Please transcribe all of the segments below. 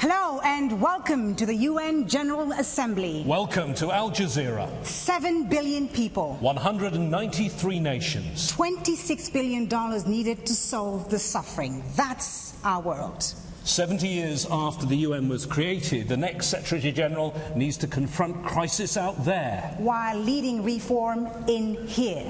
Hello and welcome to the UN General Assembly. Welcome to Al Jazeera. 7 billion people. 193 nations. $26 billion needed to solve the suffering. That's our world. 70 years after the UN was created, the next Secretary General needs to confront crisis out there, while leading reform in here.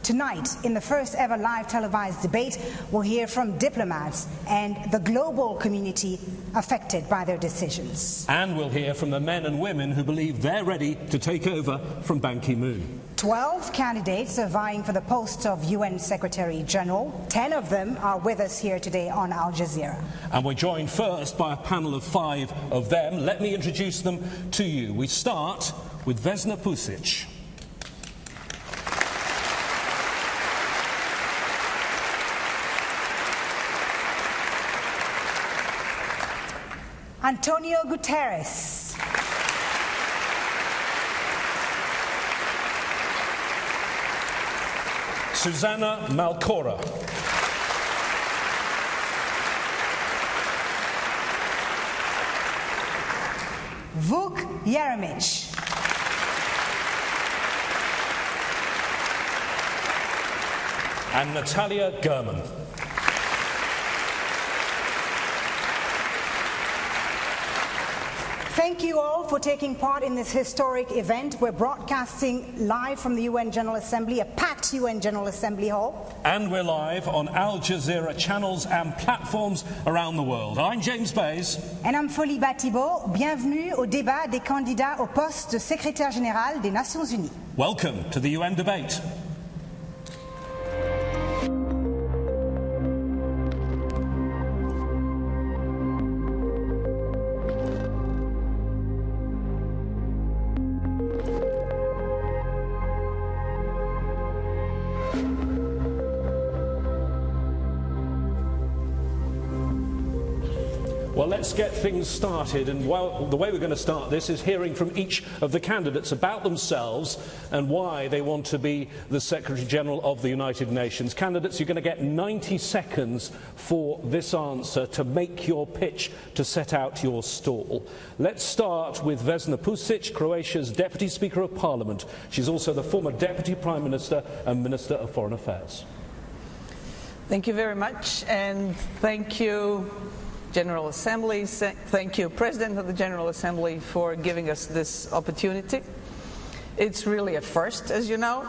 Tonight, in the first ever live televised debate, we'll hear from diplomats and the global community affected by their decisions. And we'll hear from the men and women who believe they're ready to take over from Ban Ki-moon. 12 candidates are vying for the post of UN Secretary General. 10 of them are with us here today on Al Jazeera. And we're joined first by a panel of 5 of them. Let me introduce them to you. We start with Vesna Pusic. Antonio Guterres. Susanna Malcorra. Vuk Jeremic. And Natalia Gurman. Thank you all for taking part in this historic event. We're broadcasting live from the UN General Assembly, a packed UN General Assembly hall. And we're live on Al Jazeera channels and platforms around the world. I'm James Bays. And I'm Folie Batibo. Bienvenue au débat des candidats au poste de secrétaire général des Nations Unies. Welcome to the UN debate. Well, let's get things started, and the way we're going to start this is hearing from each of the candidates about themselves and why they want to be the Secretary General of the United Nations. Candidates, you're going to get 90 seconds for this answer to make your pitch, to set out your stall. Let's start with Vesna Pusic, Croatia's Deputy Speaker of Parliament. She's also the former Deputy Prime Minister and Minister of Foreign Affairs. Thank you very much, and thank you, General Assembly. Thank you, President of the General Assembly, for giving us this opportunity. It's really a first, as you know.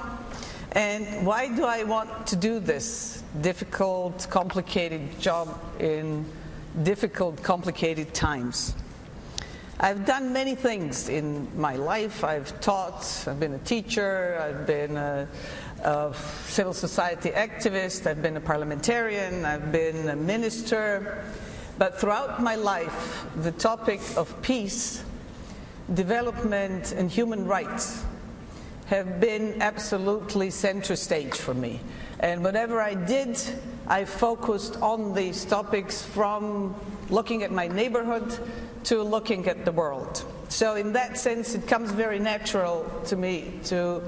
And why do I want to do this difficult, complicated job in difficult, complicated times? I've done many things in my life. I've taught, I've been a teacher, I've been a civil society activist, I've been a parliamentarian, I've been a minister. But throughout my life, the topic of peace, development, and human rights have been absolutely center stage for me. And whatever I did, I focused on these topics, from looking at my neighborhood to looking at the world. So in that sense, it comes very natural to me to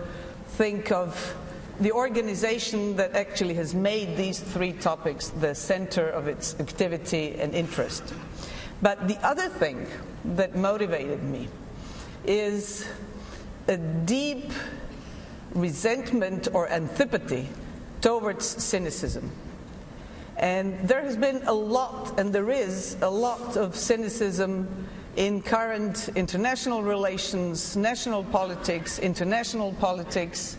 think of the organization that actually has made these 3 topics the center of its activity and interest. But the other thing that motivated me is a deep resentment or antipathy towards cynicism. And there has been a lot, and there is a lot of cynicism in current international relations, national politics, international politics,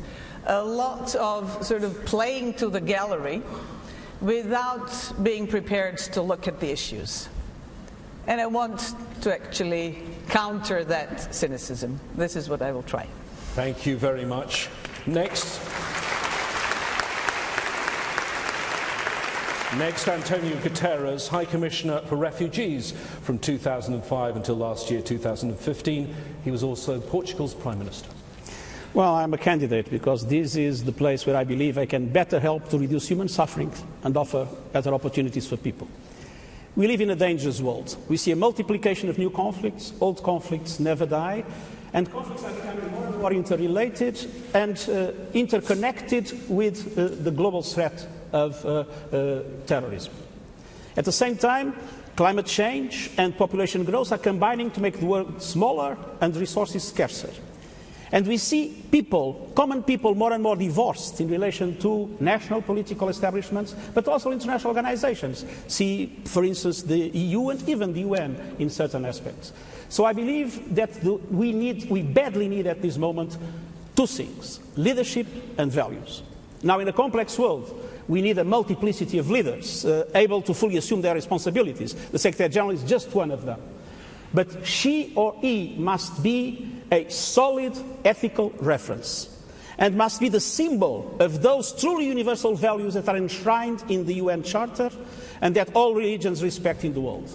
a lot of sort of playing to the gallery without being prepared to look at the issues. And I want to actually counter that cynicism. This is what I will try. Thank you very much. Next, Antonio Guterres, High Commissioner for Refugees from 2005 until last year, 2015. He was also Portugal's Prime Minister. Well, I'm a candidate because this is the place where I believe I can better help to reduce human suffering and offer better opportunities for people. We live in a dangerous world. We see a multiplication of new conflicts. Old conflicts never die. And conflicts are becoming more and more interrelated and interconnected with the global threat of terrorism. At the same time, Climate change and population growth are combining to make the world smaller and resources scarcer. And we see people, common people, more and more divorced in relation to national political establishments, but also international organizations. See, for instance, the EU and even the UN in certain aspects. So I believe that we badly need at this moment two things: leadership and values. Now, in a complex world, we need a multiplicity of leaders able to fully assume their responsibilities. The Secretary General is just one of them. But she or he must be a solid ethical reference and must be the symbol of those truly universal values that are enshrined in the UN Charter and that all religions respect in the world.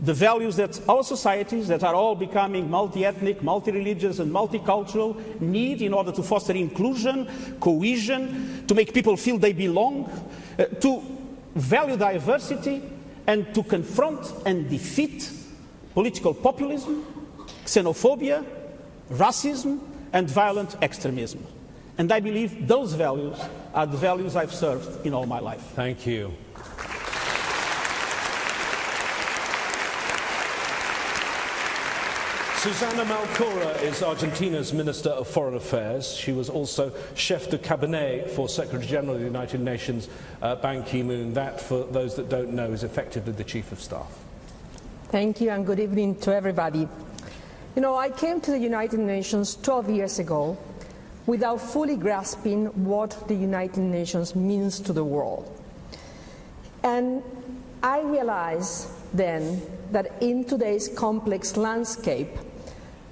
The values that our societies, that are all becoming multi-ethnic, multi-religious and multicultural, need in order to foster inclusion, cohesion, to make people feel they belong, to value diversity, and to confront and defeat political populism, xenophobia, racism, and violent extremism. And I believe those values are the values I've served in all my life. Thank you. Susana Malcorra is Argentina's Minister of Foreign Affairs. She was also chef de cabinet for Secretary General of the United Nations, Ban Ki-moon. That, for those that don't know, is effectively the Chief of Staff. Thank you and good evening to everybody. You know, I came to the United Nations 12 years ago without fully grasping what the United Nations means to the world. And I realized then that in today's complex landscape,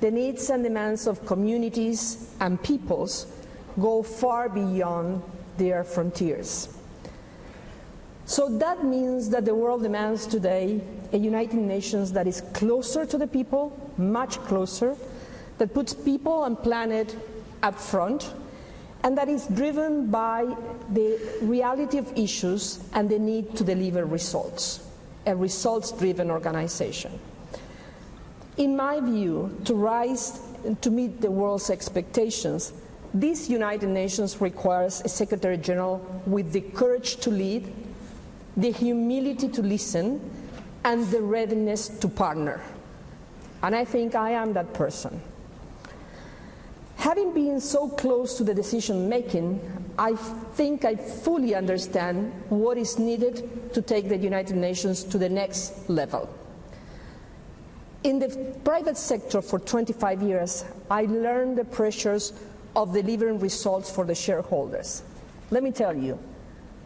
the needs and demands of communities and peoples go far beyond their frontiers. So that means that the world demands today a United Nations that is closer to the people, much closer, that puts people and planet up front, and that is driven by the reality of issues and the need to deliver results, a results-driven organization. In my view, to rise and to meet the world's expectations, this United Nations requires a Secretary General with the courage to lead, the humility to listen, and the readiness to partner. And I think I am that person. Having been so close to the decision making, I think I fully understand what is needed to take the United Nations to the next level. In the private sector for 25 years, I learned the pressures of delivering results for the shareholders. Let me tell you,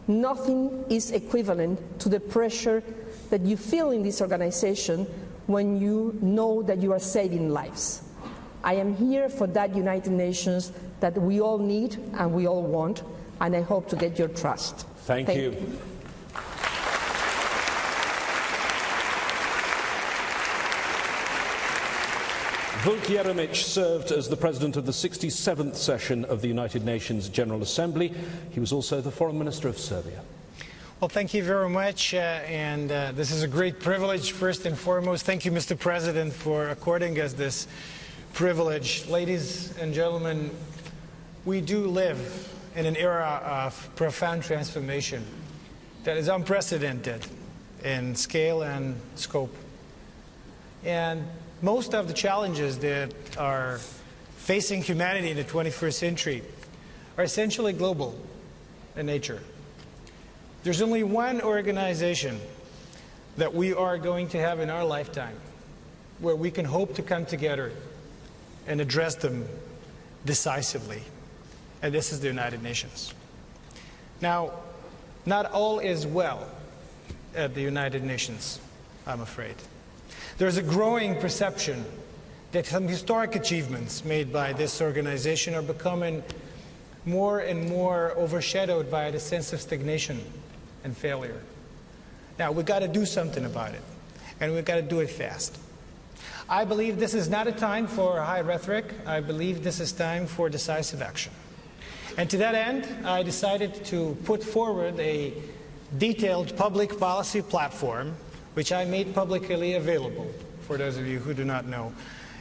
nothing is equivalent to the pressure that you feel in this organization when you know that you are saving lives. I am here for that United Nations that we all need and we all want, and I hope to get your trust. Thank you. Vuk Jeremic served as the president of the 67th session of the United Nations General Assembly. He was also the foreign minister of Serbia. Well, thank you very much, this is a great privilege. First and foremost, thank you, Mr. President, for according us this privilege. Ladies and gentlemen, we do live in an era of profound transformation that is unprecedented in scale and scope. And most of the challenges that are facing humanity in the 21st century are essentially global in nature. There's only one organization that we are going to have in our lifetime where we can hope to come together and address them decisively, and this is the United Nations. Now, not all is well at the United Nations, I'm afraid. There's a growing perception that some historic achievements made by this organization are becoming more and more overshadowed by the sense of stagnation and failure. Now, we've got to do something about it, and we've got to do it fast. I believe this is not a time for high rhetoric. I believe this is time for decisive action. And to that end, I decided to put forward a detailed public policy platform, which I made publicly available for those of you who do not know.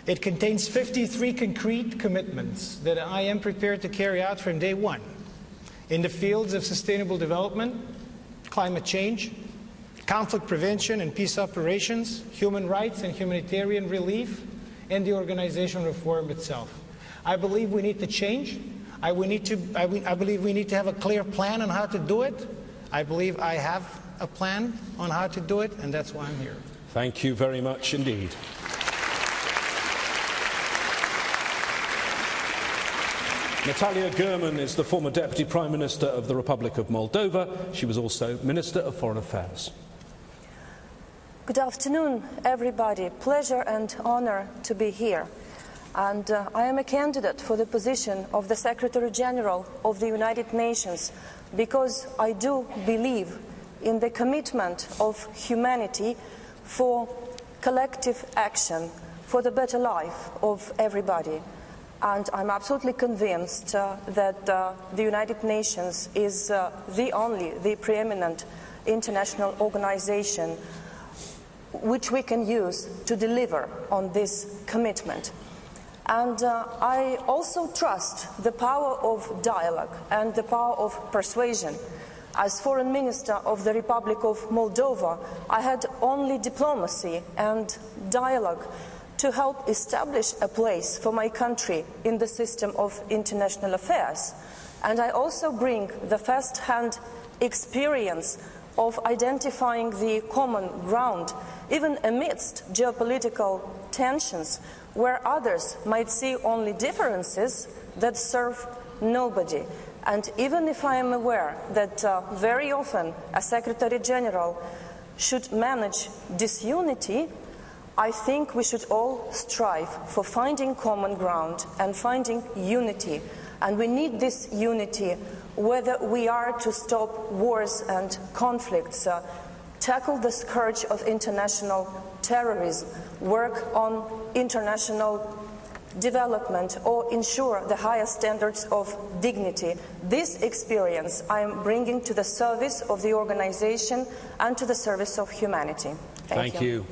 It contains 53 concrete commitments that I am prepared to carry out from day one in the fields of sustainable development, climate change, conflict prevention and peace operations, human rights and humanitarian relief, and the organization reform itself. I believe we need to change. I believe we need to have a clear plan on how to do it. I believe I have a plan on how to do it, and that's why I'm here. Thank you very much indeed. Natalia Gurman is the former Deputy Prime Minister of the Republic of Moldova. She was also Minister of Foreign Affairs. Good afternoon, everybody. Pleasure and honor to be here. And I am a candidate for the position of the Secretary General of the United Nations because I do believe in the commitment of humanity for collective action, for the better life of everybody. And I'm absolutely convinced that the United Nations is the preeminent international organization which we can use to deliver on this commitment. And I also trust the power of dialogue and the power of persuasion. As Foreign Minister of the Republic of Moldova, I had only diplomacy and dialogue to help establish a place for my country in the system of international affairs. And I also bring the first-hand experience of identifying the common ground, even amidst geopolitical tensions, where others might see only differences that serve nobody. And even if I am aware that very often a Secretary General should manage disunity, I think we should all strive for finding common ground and finding unity. And we need this unity whether we are to stop wars and conflicts, tackle the scourge of international terrorism, work on international development, or ensure the highest standards of dignity. This experience I am bringing to the service of the organization and to the service of humanity. Thank you.